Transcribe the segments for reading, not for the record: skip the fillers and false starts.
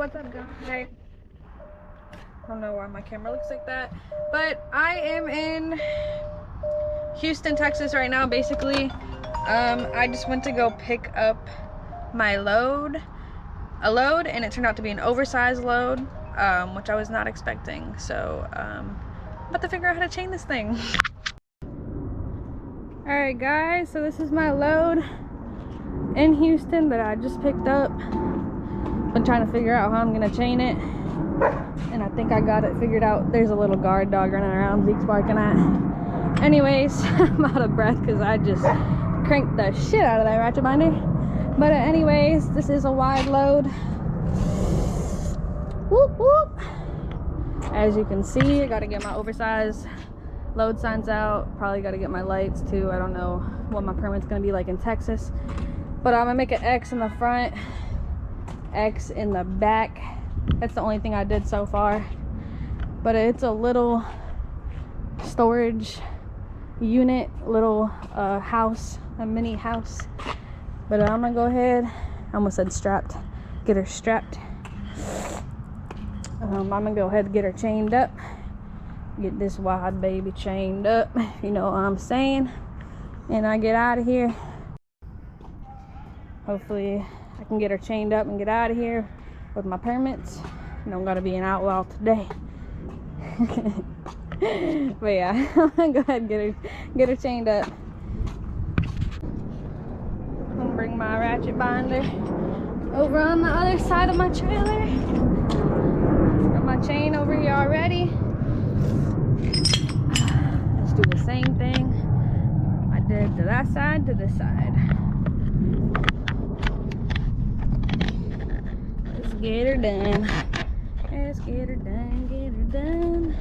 What's up, guys? I don't know why my camera looks like that, but I am in Houston, Texas right now. Basically, I just went to go pick up my load, and it turned out to be an oversized load, which I was not expecting. So, I'm about to figure out how to chain this thing. All right, guys. So this is my load in Houston that I just picked up. Been trying to figure out how I'm gonna chain it, and I think I got it figured out. There's a little guard dog running around Zeke's barking at. Anyways, I'm out of breath because I just cranked the shit out of that ratchet binder. But anyways, this is a wide load. Whoop whoop. As you can see, I gotta get my oversized load signs out. Probably gotta get my lights too. I don't know what my permit's gonna be like in Texas, but I'm gonna make an X in the front, X in the back. That's the only thing I did so far, but it's a little storage unit, little house, a mini house. But I'm gonna go ahead, I almost said strapped, get her strapped. I'm gonna go ahead and get her chained up, get this wide baby chained up, you know what I'm saying, and I get out of here. Hopefully I can get her chained up and get out of here with my permits. I don't gotta be an outlaw today. But yeah, I'm gonna go ahead and get her chained up. I'm gonna bring my ratchet binder over on the other side of my trailer. Got my chain over here already. Let's do the same thing I did to that side to this side. Let's get her done. Let's get her done, get her done.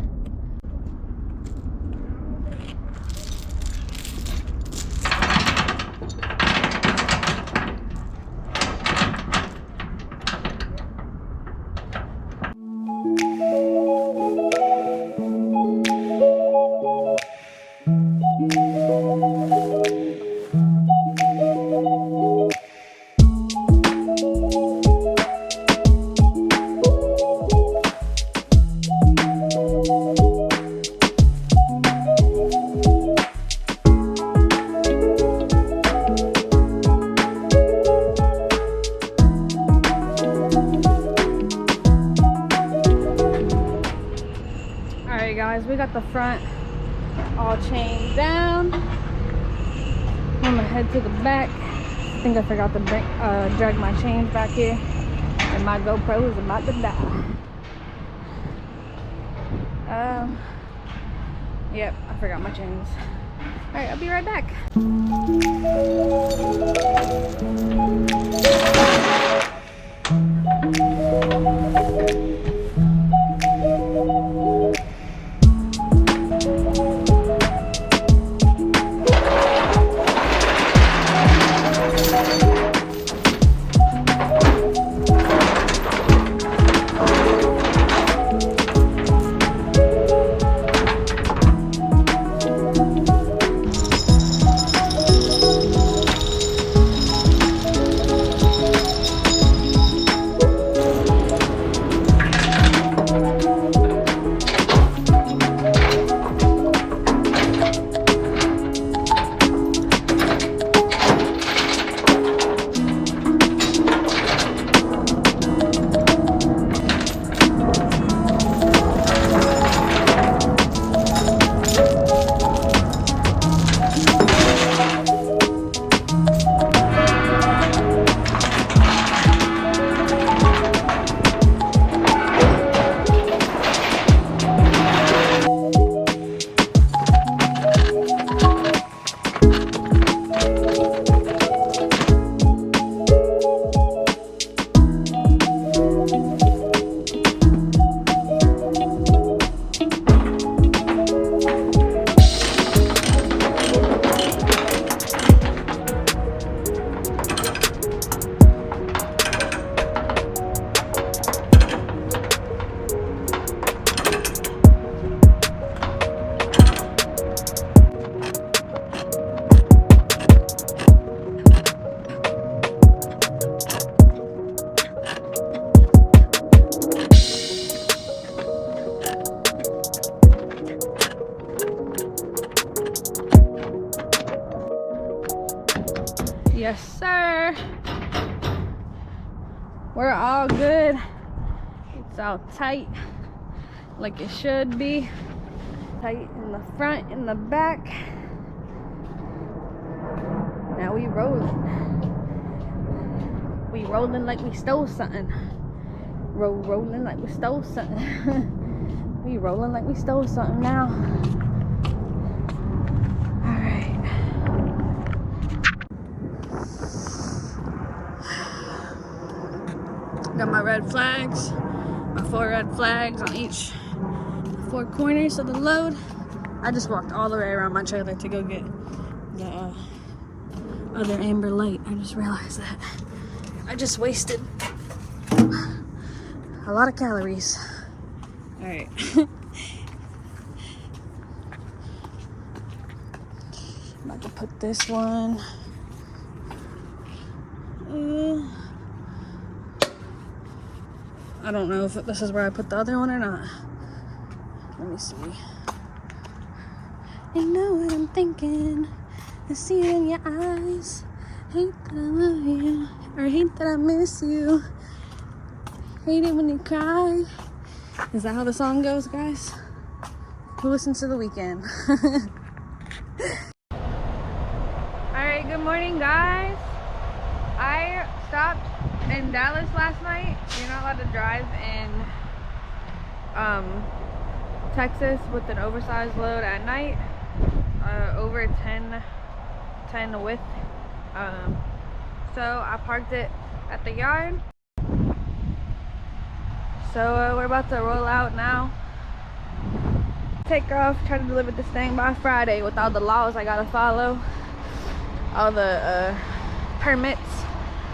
Guys, we got the front all chained down. I'm gonna head to the back. I think I forgot to drag my chains back here, and my GoPro is about to die. Yep, I forgot my chains. All right, I'll be right back. Yes, sir. We're all good. It's all tight, like it should be. Tight in the front, in the back. Now we rolling. We rolling like we stole something. Rolling like we stole something. We rolling like we stole something now. Alright. Got my red flags. My 4 red flags on each 4 corners of the load. I just walked all the way around my trailer to go get the other amber light. I just realized that. I just wasted a lot of calories. Alright. I'm about to put this one. I don't know if this is where I put the other one or not. Let me see. I know what I'm thinking. I see it in your eyes. Hate that I love you, or hate that I miss you. Hate it when you cry. Is that how the song goes, guys? Who listens to The Weeknd? Alright, good morning, guys. I stopped in Dallas last night. You're not allowed to drive in Texas with an oversized load at night, over 10 width. So I parked it at the yard. So we're about to roll out now. Take off, try to deliver this thing by Friday with all the laws I gotta follow, all the permits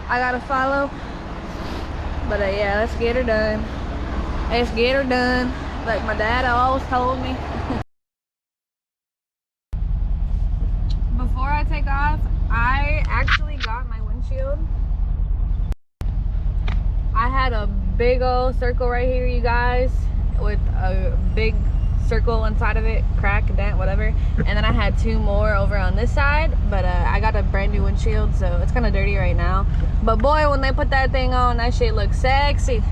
I gotta follow. But yeah, let's get her done. Let's get her done, like my dad always told me. Before I take off, I actually got my windshield. I had a big old circle right here, you guys, with a big circle inside of it, crack, dent, whatever. And then I had 2 more over on this side, but I got a brand new windshield, so it's kind of dirty right now. But boy, when they put that thing on, that shit looks sexy.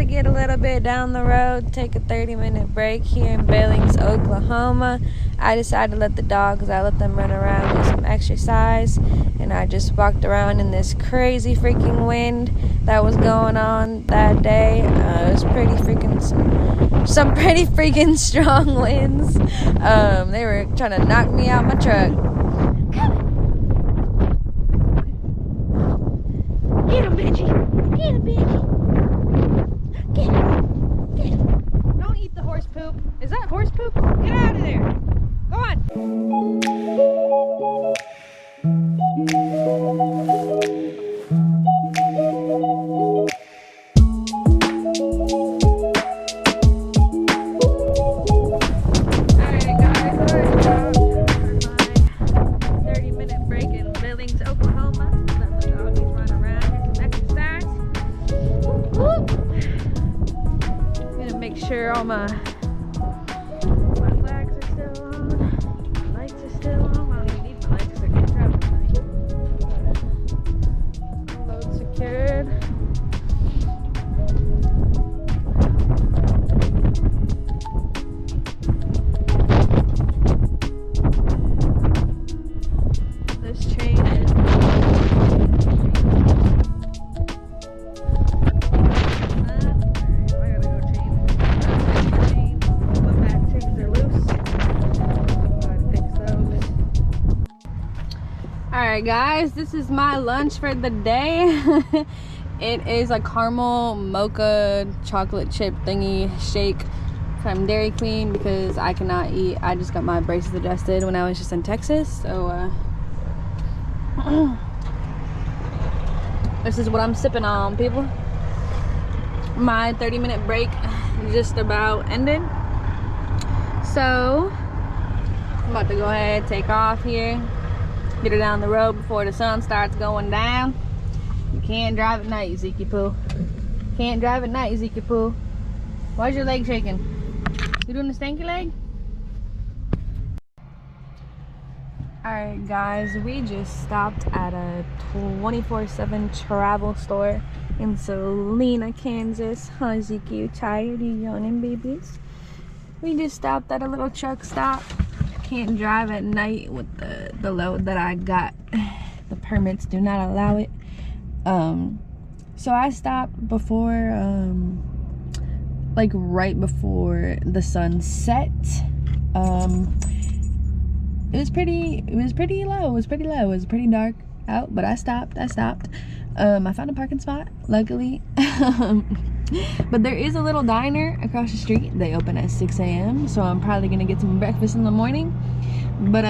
Get a little bit down the road, take a 30-minute break here in Billings, Oklahoma. I decided to let the dogs out, let them run around, get some exercise, and I just walked around in this crazy freaking wind that was going on that day. It was pretty freaking some pretty freaking strong winds. They were trying to knock me out my truck. Get him, bitchy! Get him, bitchy! Get him! Get him! Don't eat the horse poop. Is that horse poop? Get out of there! Go on! Alright guys, I stopped for my Alright guys, this is my lunch for the day. It is a caramel mocha chocolate chip thingy shake from Dairy Queen because I cannot eat. I just got my braces adjusted when I was just in Texas, so this is what I'm sipping on, people. My 30-minute break just about ended, so I'm about to go ahead, take off here, get her down the road before the sun starts going down. You can't drive at night, Ezekiel Poo. Can't drive at night, Ezekiel Poo. Why's your leg shaking? You doing the stanky leg? Alright guys, we just stopped at a 24/7 travel store in Salina, Kansas. Huh, Ezekiel, you tired? You yawning, babies? We just stopped at a little truck stop. Can't drive at night with the load that I got. The permits do not allow it. So I stopped before like right before the sun set. It was pretty low. It was pretty dark out, but I stopped. I found a parking spot, luckily. But there is a little diner across the street. They open at 6 a.m. so I'm probably gonna get some breakfast in the morning. But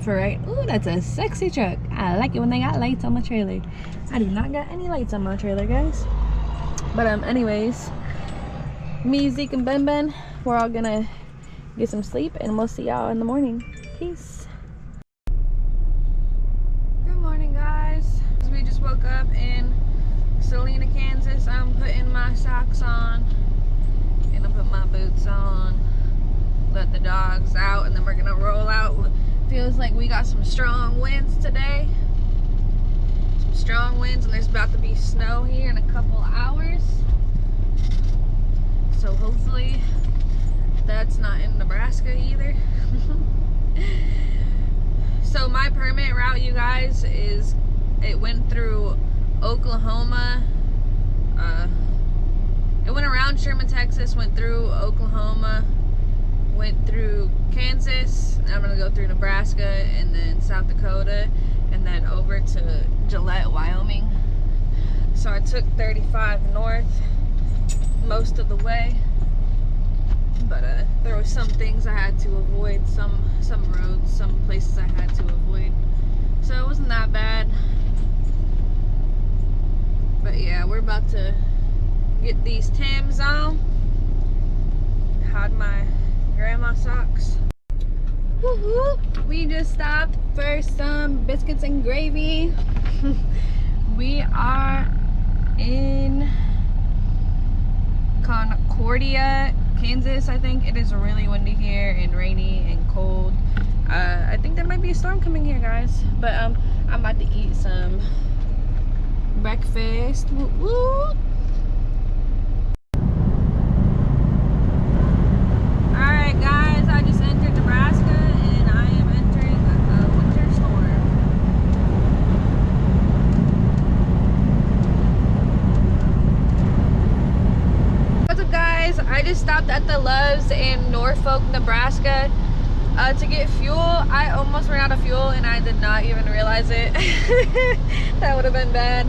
for right, ooh, that's a sexy truck. I like it when they got lights on the trailer. I do not got any lights on my trailer, guys. But anyways, me, Zeke, and Ben, we're all gonna get some sleep, and we'll see y'all in the morning. Peace. Good morning, guys. We just woke up in Salina, Kansas. I'm putting my socks on, and I put my boots on, let the dogs out, and then we're gonna roll out. Feels like we got some strong winds today. Some strong winds, and there's about to be snow here in a couple hours. So hopefully that's not in Nebraska either. So my permit route, you guys, is it went through Oklahoma. It went around Sherman, Texas, went through Oklahoma, went through Kansas, and I'm gonna go through Nebraska and then South Dakota and then over to Gillette, Wyoming. So I took 35 north most of the way, but there were some things I had to avoid, some roads, some places I had to avoid, so it wasn't that bad. But yeah, we're about to get these Timbs on, hide my grandma socks. Woo-hoo. We just stopped for some biscuits and gravy. We are in Concordia, Kansas, I think. It is really windy here and rainy and cold. I think there might be a storm coming here, guys. But I'm about to eat some breakfast. Woo -woo. Alright guys, I just entered Nebraska and I am entering a winter storm. What's up guys? I just stopped at the Love's in Norfolk, Nebraska to get fuel. I almost ran out of fuel and I did not even realize it. That would have been bad.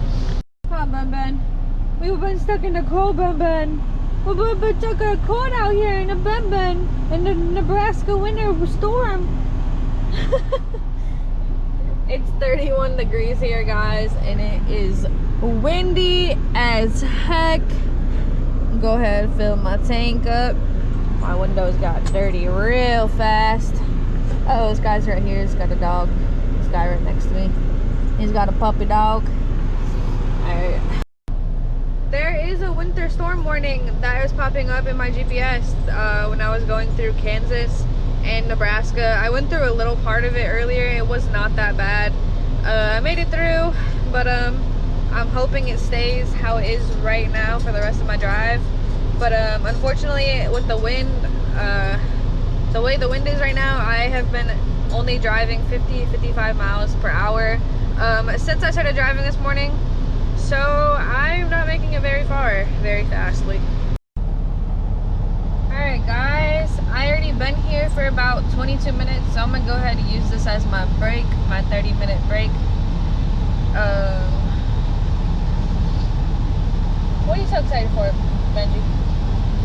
Come on, Ben. We've been stuck in the cold, Ben. We've been stuck in the cold out here in the in the Nebraska winter storm. It's 31 degrees here, guys, and it is windy as heck. Go ahead and fill my tank up. My windows got dirty real fast. Oh, this guy's right here. He's got a dog. This guy right next to me. He's got a puppy dog. Alright. There is a winter storm warning that was popping up in my GPS when I was going through Kansas and Nebraska. I went through a little part of it earlier. It was not that bad. I made it through, but I'm hoping it stays how it is right now for the rest of my drive. But unfortunately, with the wind, the way the wind is right now, I have been only driving 50-55 miles per hour since I started driving this morning. So I'm not making it very far, very fastly. Alright guys, I already been here for about 22 minutes, so I'm gonna go ahead and use this as my break, my 30-minute break. What are you so excited for, Benji?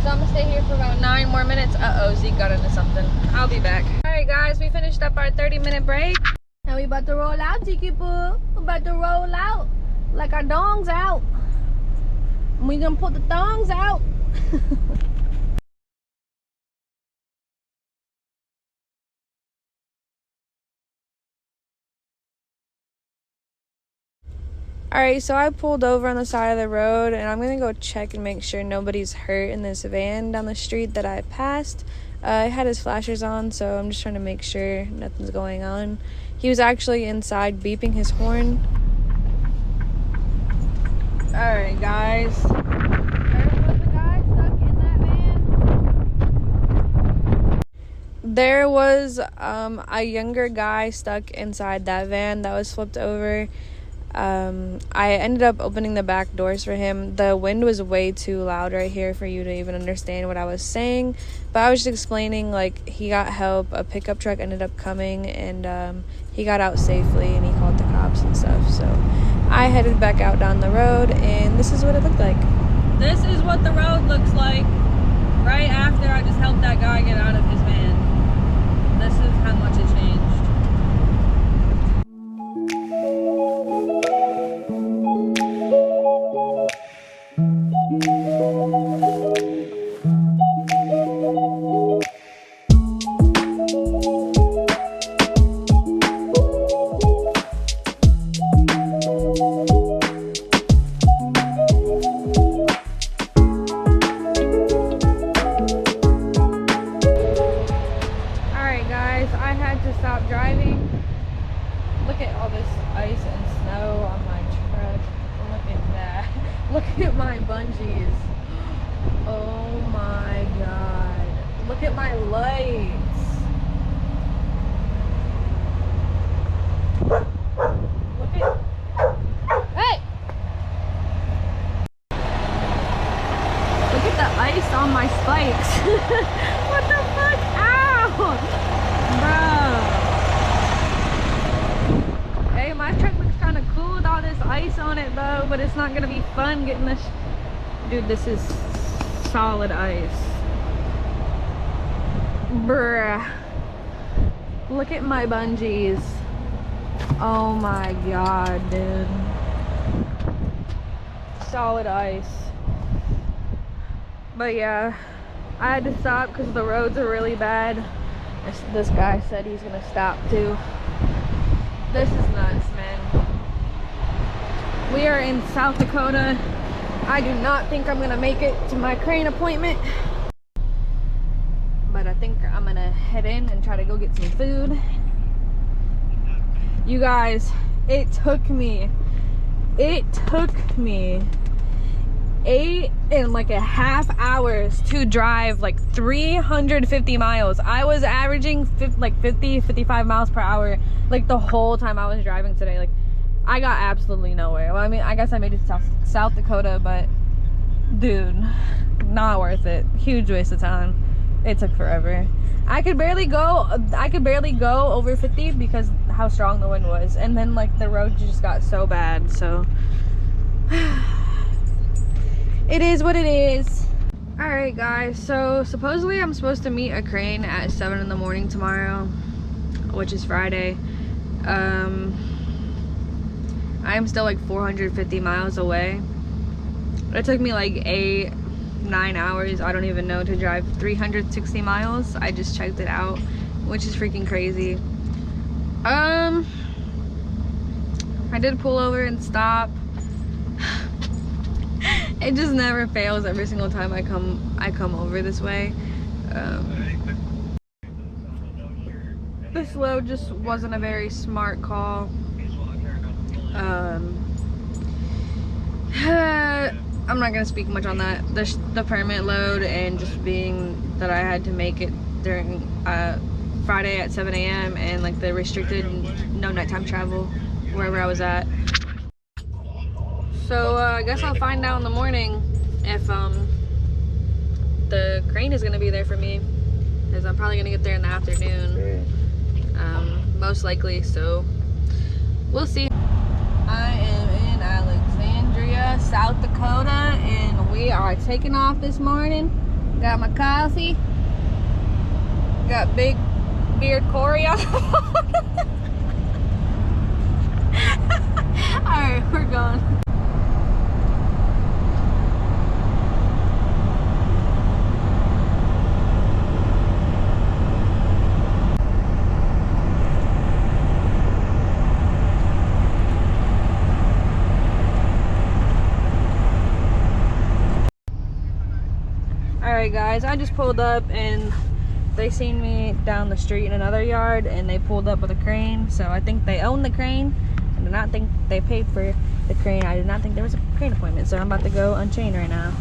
So I'm gonna stay here for about 9 more minutes. Uh-oh, Zeke got into something. I'll be back. Alright guys, we finished up our 30-minute break. Now we about to roll out, Zeke boo. We about to roll out. Like our dongs out. We gonna put the thongs out. Alright, so I pulled over on the side of the road and I'm gonna go check and make sure nobody's hurt in this van down the street that I passed. It had his flashers on, so I'm just trying to make sure nothing's going on. He was actually inside beeping his horn. Alright guys, there was a guy stuck in that van. There was a younger guy stuck inside that van that was flipped over. I ended up opening the back doors for him. The wind was way too loud right here for you to even understand what I was saying, but I was just explaining, like, he got help. A pickup truck ended up coming and he got out safely and he called the cops and stuff. So I headed back out down the road and this is what it looked like. This is what the road looks like right after I just helped that guy get out of his van. This is how much it changed. Look at my bungees. Oh my god. Look at my lights. Look at... Hey! Look at the ice on my spikes. What the fuck? Ow! Bro. Hey, my truck looks kind of cool with all this ice on it though, but it's not gonna be fun getting this. Dude, this is solid ice. Bruh. Look at my bungees. Oh my god, dude. Solid ice. But yeah, I had to stop because the roads are really bad. This guy said he's gonna stop too. This is nuts, man. We are in South Dakota. I do not think I'm gonna make it to my crane appointment, but I think I'm gonna head in and try to go get some food. You guys, it took me 8.5 hours to drive like 350 miles. I was averaging 55 miles per hour like the whole time I was driving today. Like, I got absolutely nowhere. Well, I mean, I guess I made it to South Dakota, but dude, not worth it. Huge waste of time. It took forever. I could barely go over 50 because how strong the wind was, and then like the road just got so bad. So it is what it is. All right guys, so supposedly I'm supposed to meet a crane at 7 in the morning tomorrow, which is Friday. I'm still like 450 miles away. It took me like 8-9 hours, I don't even know, to drive 360 miles. I just checked it out, which is freaking crazy. I did pull over and stop. It just never fails every single time I come over this way. This load just wasn't a very smart call. I'm not gonna speak much on that. The permit load, and just being that I had to make it during Friday at 7 a.m. and like the restricted no nighttime travel wherever I was at. So I guess I'll find out in the morning if the crane is gonna be there for me, because I'm probably gonna get there in the afternoon, most likely. So we'll see. I am in Alexandria, South Dakota, and we are taking off this morning. Got my coffee. Got Big Beard Corey on the phone. Alright, we're going. Alright guys, I just pulled up and they seen me down the street in another yard and they pulled up with a crane. So I think they own the crane. I do not think they paid for the crane. I did not think there was a crane appointment. So I'm about to go unchain right now.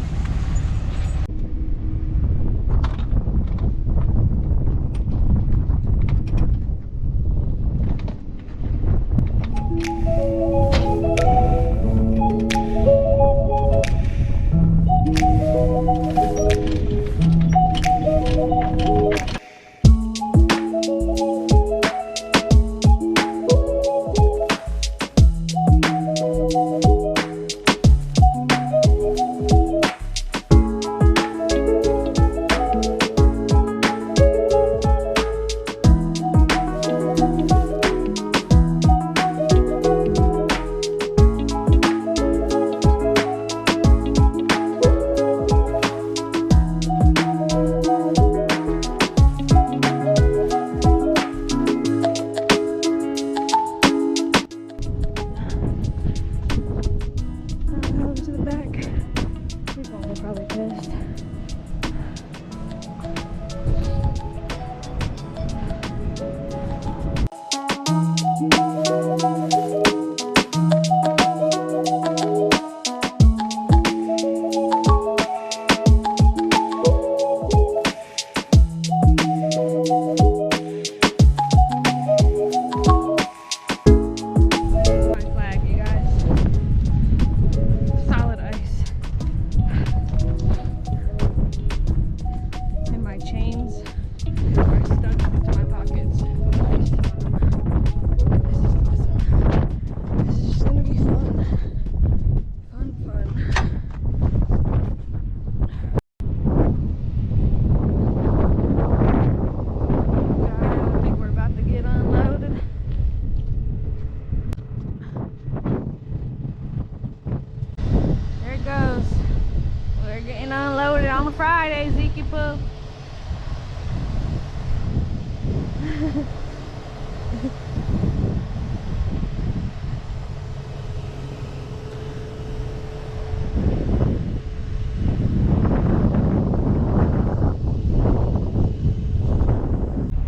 Unloaded on a Friday, Zeke Poo.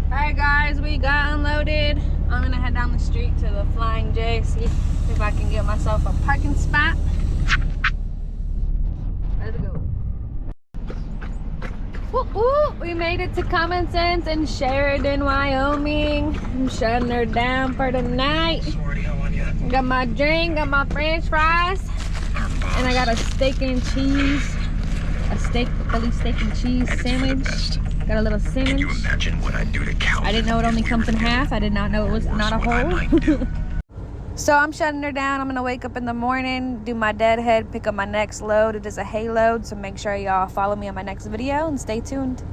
Alright guys, we got unloaded. I'm gonna head down the street to the Flying J, see if I can get myself a parking spot. Let's go. Woo-hoo! We made it to Common Sense in Sheridan, Wyoming. I'm shutting her down for the night. Got my drink, got my french fries, and I got a steak and cheese, Philly steak and cheese sandwich. Got a little sandwich. I didn't know it only comes in half. I did not know it was not a whole. So I'm shutting her down. I'm gonna wake up in the morning, do my deadhead, pick up my next load. It is a hay load, so make sure y'all follow me on my next video and stay tuned.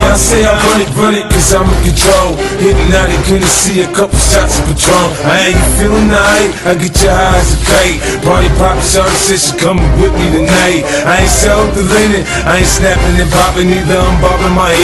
I say I run it, cause I'm in control. Hitting out it, couldn't see a couple shots of Patron. I ain't feeling night, I get your eyes a kite. Party poppin', shawty said she coming with me tonight. I ain't self-deleting, I ain't snapping and popping either, I'm bobbing my head.